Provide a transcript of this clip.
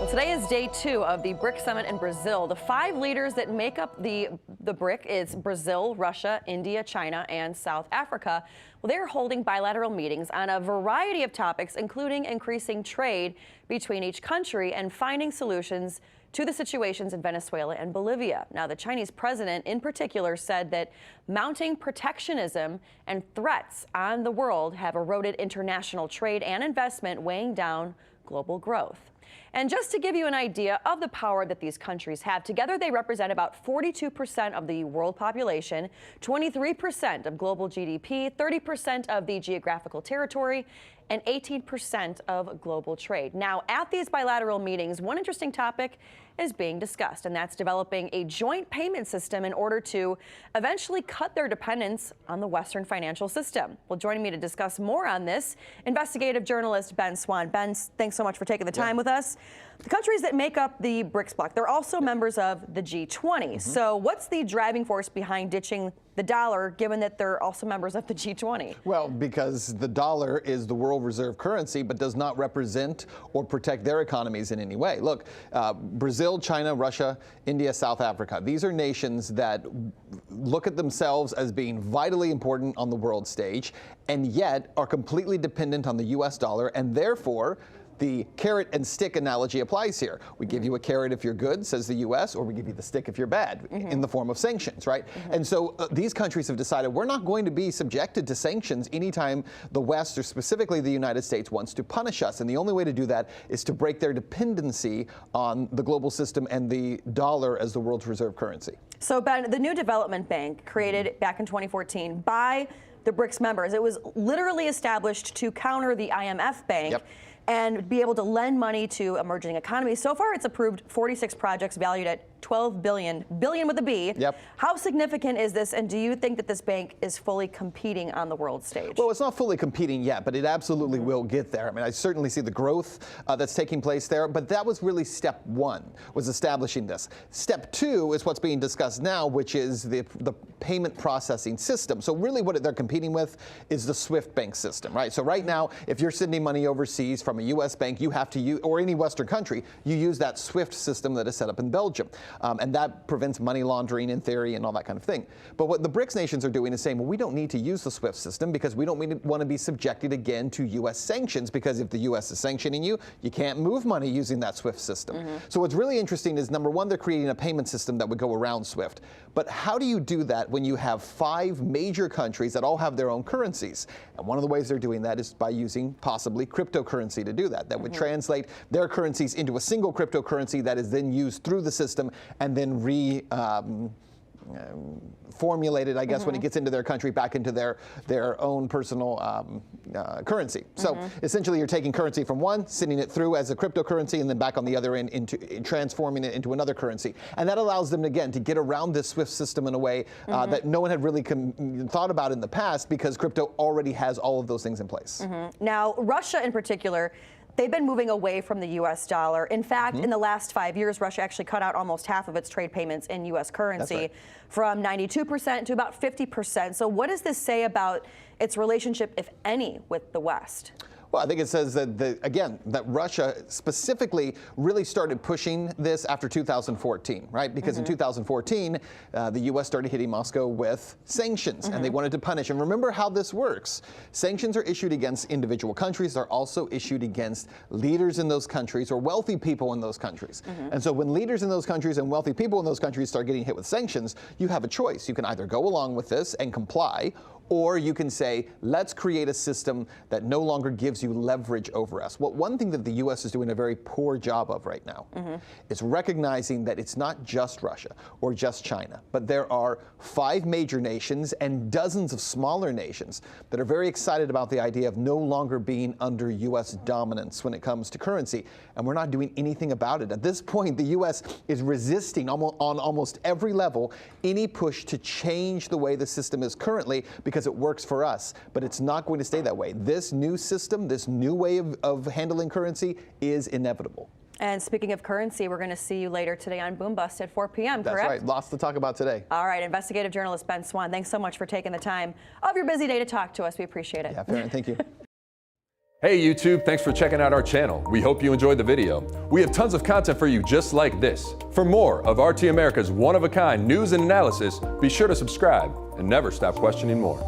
Well, today is day 2 of the BRICS summit in Brazil. The 5 leaders that make up the BRIC is Brazil, Russia, India, China, and South Africa. Well, they're holding bilateral meetings on a variety of topics, including increasing trade between each country and finding solutions to the situations in Venezuela and Bolivia. Now, the Chinese president in particular said that mounting protectionism and threats on the world have eroded international trade and investment, weighing down global growth. And just to give you an idea of the power that these countries have, together they represent about 42% of the world population, 23% of global GDP, 30% of the geographical territory, and 18% of global trade. Now, at these bilateral meetings, one interesting topic is being discussed, and that's developing a joint payment system in order to eventually cut their dependence on the Western financial system. Well, joining me to discuss more on this, investigative journalist Ben Swann. Ben, thanks so much for taking the time with us. The countries that make up the BRICS bloc, they're also members of the G20. So what's the driving force behind ditching the dollar, given that they're also members of the G20? Well, because the dollar is the world reserve currency, but does not represent or protect their economies in any way. Look, Brazil, China, Russia, India, South Africa, these are nations that look at themselves as being vitally important on the world stage, and yet are completely dependent on the US dollar, and therefore the carrot and stick analogy applies here. We give you a carrot if you're good, says the U.S., or we give you the stick if you're bad, in the form of sanctions, right? And so these countries have decided we're not going to be subjected to sanctions anytime the West, or specifically the United States, wants to punish us. And the only way to do that is to break their dependency on the global system and the dollar as the world's reserve currency. So, Ben, the new development bank created back in 2014 by the BRICS members, it was literally established to counter the IMF bank. And be able to lend money to emerging economies. So far, it's approved 46 projects valued at $12 billion, billion with a B. How significant is this, and do you think that this bank is fully competing on the world stage? Well, it's not fully competing yet, but it absolutely will get there. I mean, I certainly see the growth that's taking place there, but that was really step 1, was establishing this. Step 2 is what's being discussed now, which is the payment processing system. So really what they're competing with is the SWIFT bank system, right? So right now, if you're sending money overseas from a U.S. bank, you have to use, or any Western country, you use that SWIFT system that is set up in Belgium. And that prevents money laundering in theory and all that kind of thing. But what the BRICS nations are doing is saying, well, we don't need to use the SWIFT system because we don't want to be subjected again to U.S. sanctions, because if the U.S. is sanctioning you, you can't move money using that SWIFT system. So what's really interesting is, number 1, they're creating a payment system that would go around SWIFT. But how do you do that when you have 5 major countries that all have their own currencies? And one of the ways they're doing that is by using possibly cryptocurrency to do that. That would translate their currencies into a single cryptocurrency that is then used through the system and then formulated, I guess, when it gets into their country, back into their own personal currency. So essentially, you're taking currency from one, sending it through as a cryptocurrency, and then back on the other end into transforming it into another currency. And that allows them, again, to get around this SWIFT system in a way that no one had really thought about in the past, because crypto already has all of those things in place. Now, Russia in particular, they've been moving away from the U.S. dollar. In fact, in the last 5 years, Russia actually cut out almost half of its trade payments in U.S. currency, from 92% to about 50%. So what does this say about its relationship, if any, with the West? Well, I think it says that, that Russia specifically really started pushing this after 2014, right? Because in 2014, the U.S. started hitting Moscow with sanctions, and they wanted to punish. And remember how this works. Sanctions are issued against individual countries. They're also issued against leaders in those countries or wealthy people in those countries. And so when leaders in those countries and wealthy people in those countries start getting hit with sanctions, you have a choice. You can either go along with this and comply, or you can say, let's create a system that no longer gives you leverage over us. Well, one thing that the U.S. is doing a very poor job of right now is recognizing that it's not just Russia or just China, but there are 5 major nations and dozens of smaller nations that are very excited about the idea of no longer being under U.S. dominance when it comes to currency, and we're not doing anything about it. At this point, the U.S. is resisting on almost every level any push to change the way the system is currently, because it works for us, but it's not going to stay that way. This new system, this new way of handling currency is inevitable. And speaking of currency, we're going to see you later today on Boom Bust at 4 p.m., correct? That's right. Lots to talk about today. All right. Investigative journalist Ben Swann, thanks so much for taking the time of your busy day to talk to us. We appreciate it. Yeah, Farron, thank you. Hey YouTube, thanks for checking out our channel. We hope you enjoyed the video. We have tons of content for you just like this. For more of RT America's one-of-a-kind news and analysis, be sure to subscribe and never stop questioning more.